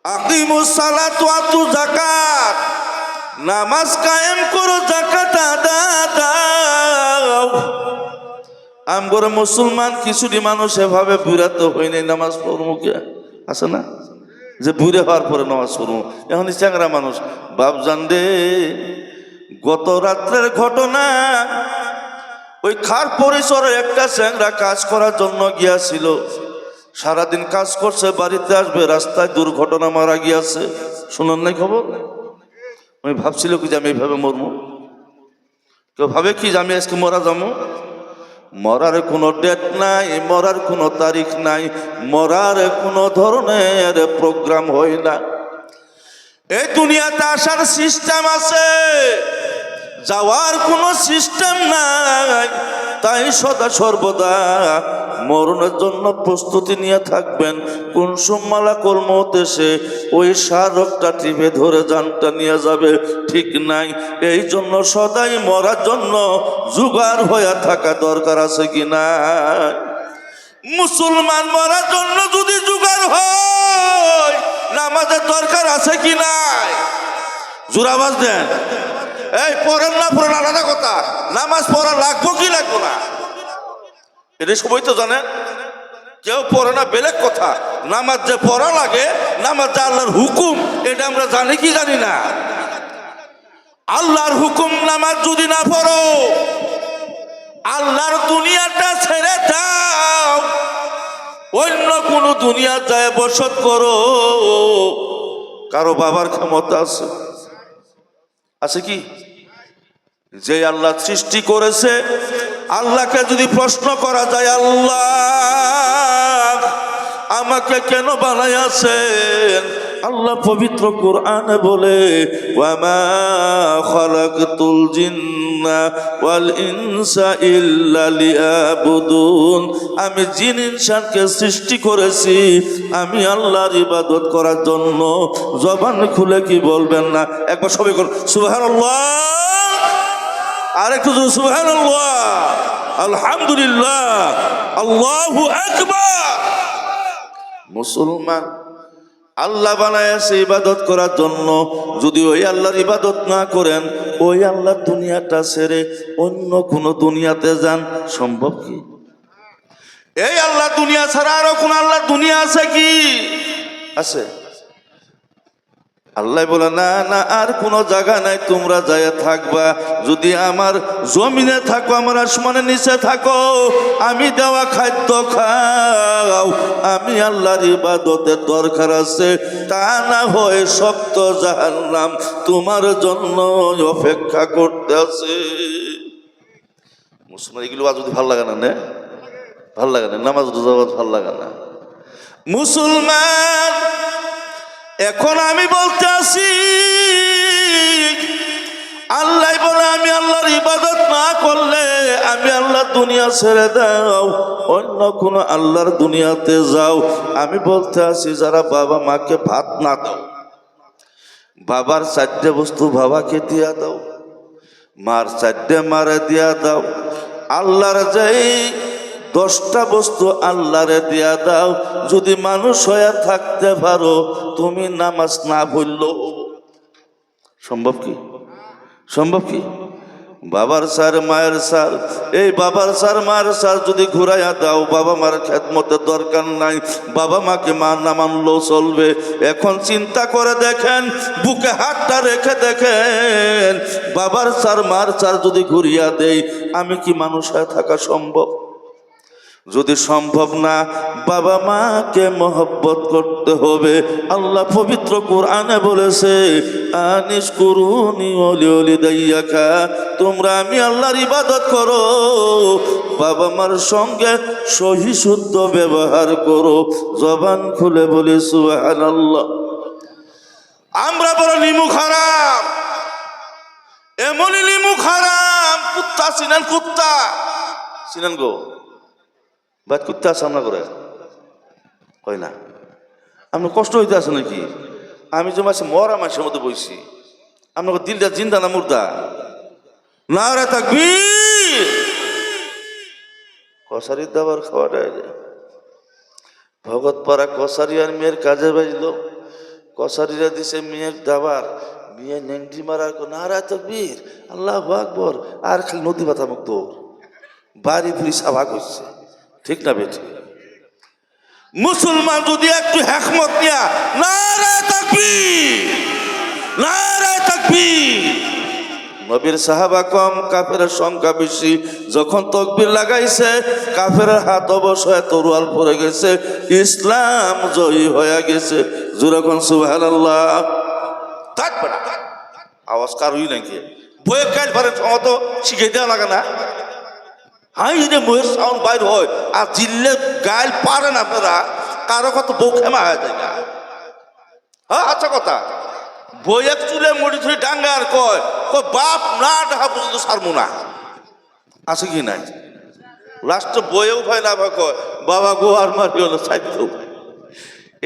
আকিমুস সালাত ওয়া আতু যাকাত, নামাজ কায়েম করো, যাকাত আদায় দাও। আমগরে মুসলমান কিছুটি মানুষ এভাবে বুড়াত হই নাই, নামাজ পড়বো কে আছে না, যে বুড়ে হওয়ার পরে নামাজ পড়বো। এখন চ্যাংরা মানুষ বাপজান রে, গত রাত্রের ঘটনা, ওই খার পরিসরের একটা চ্যাংরা কাজ করার জন্য গিয়াছিল। সারাদিন কাজ করছে, বাড়িতে আসবে, রাস্তায় দুর্ঘটনা, মারা গিয়াছে। শুনুন নাই খবর? আমি ভাবছিল কি যে আমি এইভাবে মরবো। কেউ ভাবে কি যে আমি আজকে মরা যাবো। মরার কোনো ডেট নাই, মরার কোনো তারিখ নাই, মরার কোনো ধরনের প্রোগ্রাম হয় না। এই দুনিয়াতে আসার সিস্টেম আছে, যাওয়ার কোনো সিস্টেম নাই। তাই সদা সর্বদা মরণের জন্য প্রস্তুতি নিয়ে থাকবেন। কোন সুমালাকুল মউত এসে ওই শাহরগটা টিপে ধরে জানটা নিয়ে যাবে ঠিক নাই। এই জন্য সদাই মরার জন্য জোগাড় হয়ে থাকা দরকার আছে কি না? মুসলমান মরার জন্য যদি জোগাড় হয়, নামাজের দরকার আছে কি নাই? জোরাবাজ দেন। এই পড়েন না পড়েন আলাদা কথা, নামাজ পড়া লাগবো কি লাগবো না এটা সবাই তো জানেন। কেউ পড়ে না বেলেগ কথা, নামাজ যে পড়া লাগে, নামাজ যে আল্লাহর হুকুম, এটা আমরা জানি কি জানি না? আল্লাহর হুকুম নামাজ যদি না পড়ো, আল্লাহর দুনিয়াটা ছেড়ে দাও, অন্য কোন দুনিয়া যায় বসত করো। কারো বাবার ক্ষমতা আছে? আছে কি? যে আল্লাহ সৃষ্টি করেছে, আল্লাহকে যদি প্রশ্ন করা যায়, আল্লাহ আমাকে কেন বানাইয়াছেন? আল্লাহ পবিত্র কোরআনে বলে, ওয়ামা খালাকতুল জিন্না ওয়াল ইনসা ইল্লা লিয়াবুদুন। আমি জিন ইনসানকে সৃষ্টি করেছি আমি আল্লাহর ইবাদত করার জন্য। জবান খুলে কি বলবেন না? একবার সবাই করুন সুবহানাল্লাহ, আর একটু সুবহানাল্লাহ, আলহামদুলিল্লাহ, আল্লাহু আকবার। মুসলমান আল্লাহ বানাইছে ইবাদত করার জন্য। যদি ওই আল্লাহর ইবাদত না করেন, ওই আল্লাহর দুনিয়াটা ছেড়ে অন্য কোন দুনিয়াতে যান, সম্ভব কি? এই আল্লাহ দুনিয়া ছাড়া আরো কোন আল্লাহর দুনিয়া আছে কি? আছে? আল্লাহ বলে, না না, আর কোনো জায়গা নাই, তোমরা যায় থাকবা। যদি আমার জমিনে থাকো, আমার আসমানের নিচে থাকো, আমি দেওয়া খাদ্য খাও, আমি আল্লাহর ইবাদতের দরকার আছে। তা না হয় শক্ত জাহান্নাম তোমার জন্য অপেক্ষা করতে আছে। মুসলমান এগুলো আজ যদি ভাল লাগে না, ভাল লাগে না, নামাজ রোজা ভাল লাগে না। মুসলমান এখন আমি বলতে আসি, আল্লাহ বলে আমি আল্লাহর ইবাদত না করলে আমি আল্লাহর দুনিয়া ছেড়ে দাও, অন্য কোন আল্লাহর দুনিয়াতে যাও। আমি বলতে আসি, যারা বাবা মাকে ভাত না দাও, বাবার 4টে বস্তু বাবাকে দিয়া দাও, মার 4টে মারে দিয়া দাও, আল্লাহর যেই 10টা বস্তু আল্লাহরে দিয়া দাও। যদি মানুষ হয়ে থাকতে পারো, তুমি নামাজ না ভুললো। সম্ভব কি? সম্ভব কি? বাবার সার মায়ের সার, এই বাবার সার মায়ের সার যদি ঘুরাইয়া দাও, বাবা মার খেদমতের দরকার নাই, বাবা মাকে মা না মানলেও চলবে। এখন চিন্তা করে দেখেন, বুকে হাতটা রেখে দেখেন, বাবার সার মার সার যদি ঘুরিয়া দেই, আমি কি মানুষ হয়ে থাকা সম্ভব? যদি সম্ভব না, বাবা মাকে মহব্বত করতে হবে। আল্লাহ পবিত্র কোরআনে বলেছে, আনিস কুরুনি ওলি ওলি দাইয়াকা, তোমরা আমি আল্লাহর ইবাদত করো, বাবা মার সঙ্গে সহি শুদ্ধ ব্যবহার করো। জবান খুলে বলি সুবহানাল্লাহ। আমরা বড় লিমু খারাপ, এমনই লিমু খারাপ। কুত্তা চিনেন? কুত্তা চিনেন গো? বাদ কুত্তা সামনা করে হয় না? আপনার কষ্ট হইতে আছে নাকি? আমি যে মাসে মরা মাসের মধ্যে বইছি, আপনাকে দিলটা জিন্দা না মুর্দা? নারে তাকবীর। কসারির দাবার খাওয়াটা ভগৎপাড়া কসারি আর মেয়ের কাজে বাজলো। কসারিরা দিছে মেয়ের দাবার, মেয়ে নেংটি মারার নারায় তাকবীর, আল্লাহু আকবার, আর খালি নদী বাতা মুখ দৌড়, বাড়ি ফুরি সাভা করছে। ঠিক না বেটি? মুসলমান যদি একটু হেকমত নিয়া নারায় তাকবীর, নারায় তাকবীর। নবীর সাহাবা কম, কাফেরের সংখ্যা বেশি। যখন তকবীর লাগাইছে কাফেরের হাত অবশ্যই তরোয়াল পড়ে গেছে, ইসলাম জয়ী হয়ে গেছে। যেরকম সুবহানাল্লাহ। থাকবে না আওয়াজ কারুই নাকি বইয়ের কাজ পারেন সমত শিখে দেওয়া লাগে না? হাই রে বইয়ের সাউন্ড বাইর হয় আর জিল্লে গাইল পারেন আপনারা, কারো কত বউ খেমা হয়ে যায় না। হ্যাঁ আচ্ছা কথা, বইয়ের চুলে মুড়ি ধুড়ি ডাঙ্গার কয় বাপ না ডাহা পর্যন্ত সারমু না, আছে কি নাই? লাস্টে বইয়েও ভাই না ভাই কয় বাবা গো আর মারি হলো সাইড।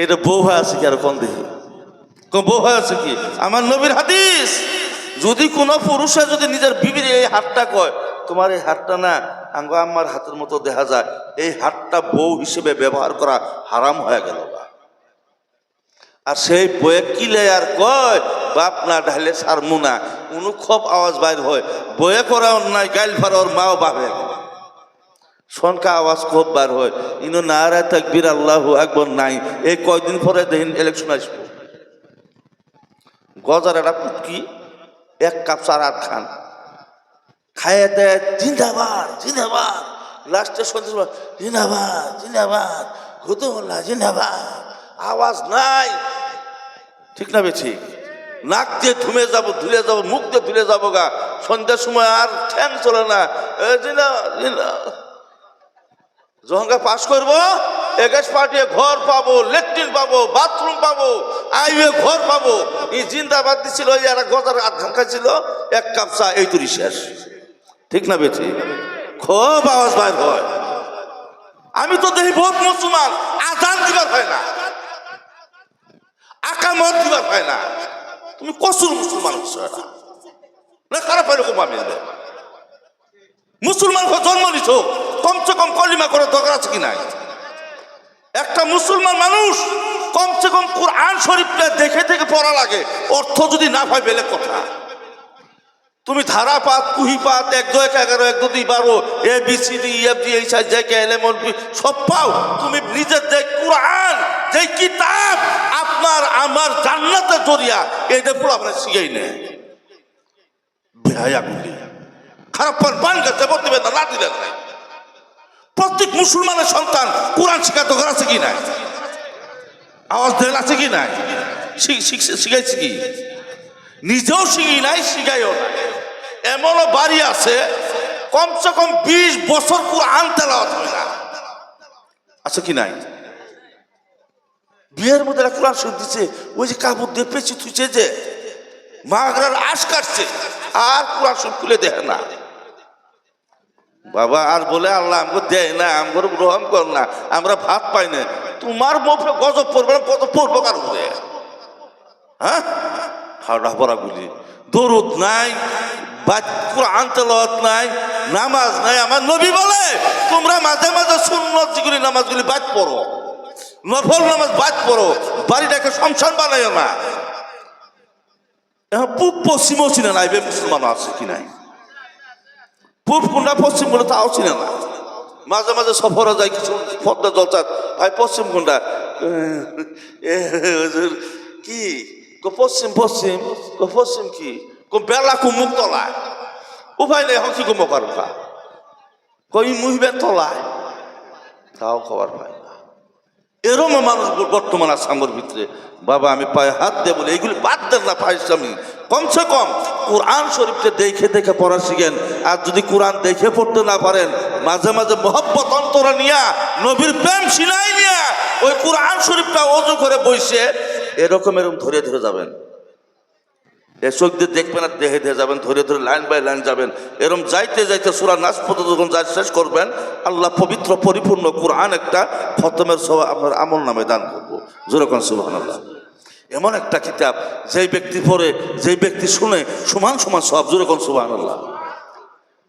এটা বউ হয়ে আছে কি? আর কোন দেখি বউ হয়ে আছে কি? আমার নবীর হাদিস, যদি কোনো পুরুষে যদি নিজের বিবির এই হাতটা কয় তোমার এই হাতটা না আঙ্গ আমার হাতের মতো দেখা যায়, এই হাতটা বউ হিসেবে ব্যবহার করা হারাম হয়ে গেল। আর সেই বয়ে কিলে আর কয় বাপ না ঢালে সারমু না, উনু খুব আওয়াজ বাইর হয়। বয়ে করা অন্যায় গাইল ফার ওর মাও বাপে সনকা আওয়াজ খুব বার হয়। ইনো নারায় তাকবীর আল্লাহু আকবার নাই। এই কয়দিন পরে দেখেন ইলেকশন আসবো, গজার একটা পুটকি এক কাপ চারাত খান, খাইয়ে দেয় জিন্দাবাদ জিন্দাবাদ, লাস্টে সন্দেশ জিন্দাবাদ জিন্দাবাদ, ঘুতুল্লাহ জিন্দাবাদ, আওয়াজ নাই। ঠিক না বেছি? নাক দিয়ে ধুমে যাবো, ধুলে যাবো, মুখ দিয়ে ধুলে যাবো গা, সন্ধ্যার সময় আর ঠ্যাং চলে না। যখন পাস করবো এগাছ পাঠিয়ে ঘর পাবো, লেট্রিন পাবো, বাথরুম পাবো, আইওয়ে ঘর পাবো। এই জিন্দাবাদ দিছিল, ওই আর গজার আধ ঘান খাইছিল, এক কাপ চা, এই তুরি শেষ। ঠিক না বেছি? খুব আওয়াজ বাইর হয়। আমি তো দেখি বহুত মুসলমান আজান দিবার হয় না, আকামত দিবার হয় না। তুমি কসুর মুসলমান না খারাপ হয় রকম আমি মুসলমান জন্ম নিছ, কমসে কম কলিমা করে দরকার আছে কি নাই? একটা মুসলমান মানুষ কমসে কম কুরআন শরীফটা দেখে দেখে পড়া লাগে, অর্থ যদি না পায় বেলে কথা। তুমি ধারাপাত কুহিপাত 1 2 11 1 2 12 A B C D F G H I J K L M N P সব পাও। তুমি নিজের যে কুরআন, যে কিতাব আপনার আমার জান্নাতের জরিয়া, এইটা পুরো আপনার শিখাই নেই। বেহায়া গুলি খারাপ পান গাছে বলতে না দিলেন নাই। প্রত্যেক মুসলমানের সন্তান কোরআন শিখাতে আছে কি নাই? আওয়াজ দেন আছে কি নাই? শিখাইছি কি? নিজেও শিখি নাই, শিখাইও না। এমনও বাড়ি আছে কমসে কম 20 বছর কোরআন তেলাওয়াত হয় না, আছে কি নাই? বিয়ের মধ্যে কোরআন শরীফ দিচ্ছে, ওই যে কাপড় দিয়ে পেঁচি থুইছে, যে মাগরার আশ কাটছে, আর কোরআন শরীফ খুলে দেখে না। বাবা আর বলে আল্লাহ আমাকে দেয় না, আমার গ্রহণ কর না, আমরা ভাত পাই না। তোমার মুখে গজব পড়বে না, গজব পড়বো কার উপরে? হ্যাঁ হাওড়া পড়া গুলি, দরুদ নাই, কোরআন তেলাওয়াত নাই, নামাজ নাই। আমার নবী বলে তোমরা মাঝে মাঝে সুন্নত যেগুলি নামাজগুলি বাদ পড়ো, নফল নামাজ বাদ পড়ো, বাড়িটাকে সংসার বানাইও না। এখন পূব পশ্চিমও চিনে না, এবার মুসলমান আছে কি নাই? পূর্ব কোনটা পশ্চিম কোনটা তাও চিনে না। মাঝে মাঝে সফরে যায় কিছু পদ্মা জলচার, ভাই পশ্চিম কোনটা? কি পশ্চিম? পশ্চিম পশ্চিম কি বেলা কুমুক তলায়, উপায় নেই, হকি কুমো পারবা কই মুহিবের তলায়, তাও খবর পায় না। এরম মানুষ বর্তমান আসামের ভিতরে। বাবা আমি পায়ে হাত দিয়ে বলে এইগুলি বাদ দেন না, পাইসামি কমসে কম কোরআন শরীফটা দেখে দেখে পড়া শিখেন। আর যদি কোরআন দেখে পড়তে না পারেন, মাঝে মাঝে মহব্বত অন্তরা নিয়া, নবীর প্রেম সিনাই নিয়া ওই কোরআন শরীফটা অজু করে বসে এরকম ধরে ধরে যাবেন। এ চোখ দিয়ে দেখবেন আর দেখে দেখে যাবেন, ধরে ধরে লাইন বাই লাইন যাবেন। এরকম যাইতে যাইতে সূরা নাস পর্যন্ত যখন যা শেষ করবেন, আল্লাহ পবিত্র পরিপূর্ণ কোরআন একটা খতমের সওয়াব আপনার আমল নামে দান করবো। যেরকম সুবহানাল্লাহ। এমন একটা কিতাব যেই ব্যক্তি পড়ে, যেই ব্যক্তি শুনে সমান সমান সওয়াব। যেরকম সুবহানাল্লাহ।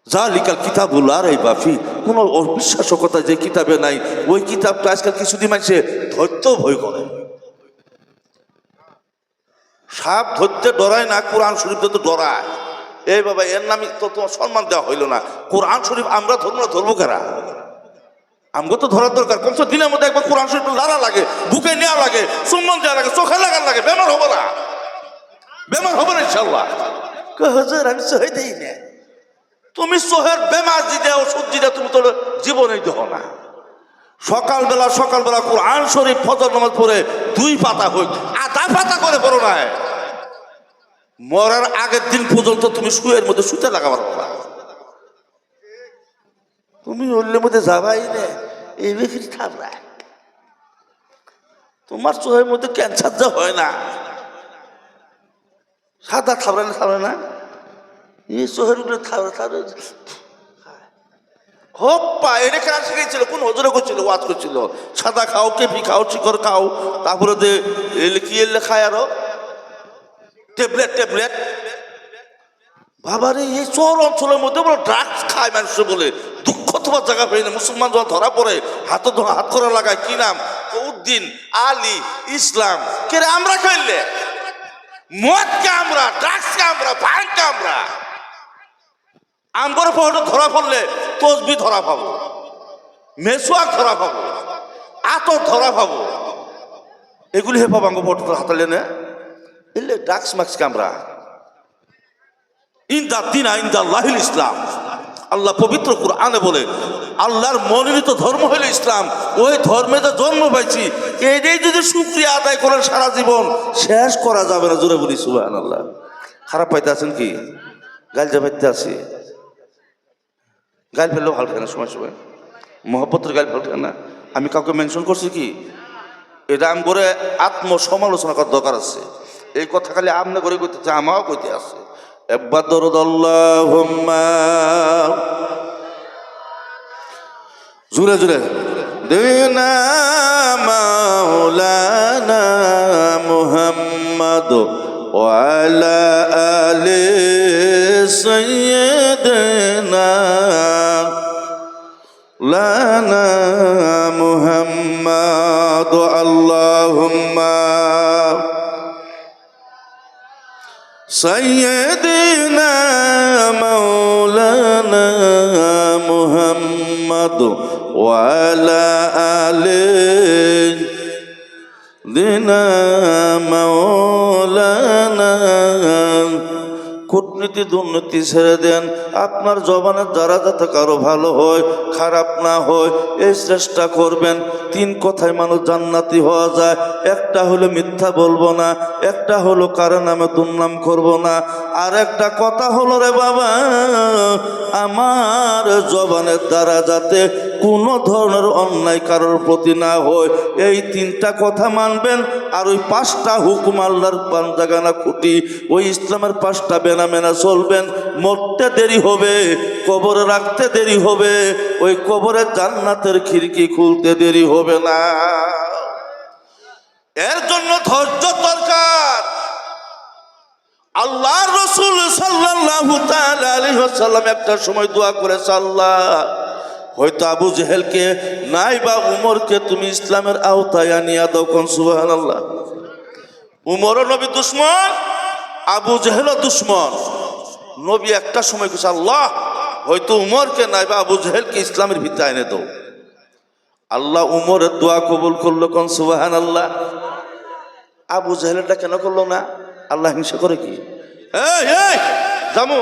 জালিকাল কিতাবুল লা রাইবা ফি, কোনো অবিশ্বাসকতা যে কিতাবে নাই, ওই কিতাবটা আজকাল কিছুদিন মানছে ধৈর্য ভয় করে। সাপ ধরতে ডরায় না, কোরআন শরীফ তো ডরায়। এই বাবা, এর নামে তো তোমার সম্মান দেওয়া হইল না। কোরআন শরীফ আমরা ধরবো না, ধরবো কারা? আমাকে তো ধরার দরকার। কমসে দিনের মধ্যে একবার কোরআন শরীফ লাড়া লাগে, বুকে নেওয়া লাগে, সম্মান দেওয়া লাগে, চোখে লাগার লাগে। বেমার হবো না, বেমার হবো না ইনশাল্লাহ। হুজুর আমি সহে দিই না। তুমি সোহের বেমার দিতে ওষুধ দিতে তুমি তো জীবনেই দেহ না। সকালবেলা কোরআন শরীফ ফজর নামাজ পড়ে 2 পাতা হোক, আধা পাতা করে পড়ো না। মরার আগের দিন পর্যন্ত তুমি শুয়ের মধ্যে শুতে লাগাবার না। তুমি অল্যের মধ্যে যাবাই না, এই বেশি থাকবে। তোমার চোখের মধ্যে ক্যান্সার যা হয় না, সাদা থাবড়ে না, এই চোখের উপরে থাবড়ে হপ্পা। এটা কাজ শিখেছিল, কোন হজরে করছিল, ওয়াজ করছিল, সাদা খাও, কেপি খাও, চিকর খাও, তারপরে কি খায় আরো ট্যাবলেট। বাবারে, এই চর অঞ্চলের মধ্যে বলো ড্রাগস খায় মানুষ বলে। দুঃখ তোমার জায়গা হয় না। মুসলমান যখন ধরা পড়ে হাত করা লাগায়, কি নাম, উদ্দিন, আলী, ইসলাম, কে রে? আমরা খেললে মদকে আমরা, ড্রাগসকে আমরা, ভাঙকে আমরা। আমগর পড়ে ধরা পড়লে তসবি ধরা পাবো, মেসোয়াক ধরা পাবো, আতর ধরা পাবো। এগুলি হে পাবো আঙ্গ পড়তে হাতালে না। এলে ড্রাগস মাক্সকে আমরা ইসলাম। আল্লাহ পবিত্র কুরআনে বলে, আল্লাহর মনোনীত ধর্ম হইল ইসলাম। ওই ধর্মে তো জন্ম পাইছি, এটাই যদি শুকরিয়া আদায় করেন সারা জীবন, শেষ করা যাবে না। জোরে বলি সুবহানাল্লাহ। খারাপ পাইতে আছেন কি? গাইল পাইতে আছি, গাইল ফেললেও ভালো থাকে না, সময় মহব্বতের গাইল ভালো থাকে না। আমি কাউকে মেনশন করছি কি? এটা আম করে আত্মসমালোচনা করার দরকার আছে। এই কথা খালি আমনে করে কইতে, আমাও কইতে আছে। একবার দরুদ আল্লাহুম্মা, জোরে দেনা মাওলানা মুহাম্মদ ওয়া আলা আলি সাইয়্যিদিনা লানা মুহাম্মদ আল্লাহুম্মা সাইয়্যিদিনা মাওলানা মুহাম্মদ ওয়া আলা আলি দিনা মাওলানা। কূটনীতি দুর্নীতি ছেড়ে দেন, আপনার জবানের দ্বারা যাতে কারো ভালো হয়, খারাপ না হয়, এই চেষ্টা করবেন। 3 কথায় মানুষ জান্নাতি হওয়া যায়। একটা হলো মিথ্যা বলবো না, একটা হলো কারো নামে দুর্নাম করবো না, আর একটা কথা হলো রে বাবা, আমার জবানের দ্বারা যাতে কোনো ধরনের অন্যায় কারোর প্রতি না হয়। এই 3টা কথা মানবেন। আর ওই 5টা হুকুম আল্লাহর পাঞ্জাগানা খুঁটি, ওই ইসলামের 5টা বেনা মেনা চলবেন। মরতে দেরি হবে, কবরে রাখতে দেরি হবে, ওই কবরে জান্নাতের খিড়কি খুলতে দেরি হবে না। এর জন্য ধৈর্য দরকার। আল্লাহর রাসূল সাল্লাল্লাহু তাআলা আলাইহি ওয়াসাল্লাম একটা সময় দোয়া করেছে, আল্লাহ হয়তো আবু জেহেলকে নাই বা উমরকে তুমি ইসলামের আওতায় আনিয়া দাও। কোন সুবহানাল্লাহ। উমরও নবী দুশ্মন, আবু জেহেলও দুশ্মন। নবী একটা সময় কইছে, আল্লাহ হয়তো উমরকে নাই বা আবু জেহেলকে ইসলামের ভিতরে এনে দাও। আল্লাহ উমরের দোয়া কবুল করলো। কোন সুবহানাল্লাহ। আবু জেহেলটা কেন করলো না? আল্লাহ হিংসা করে কি? এই জামু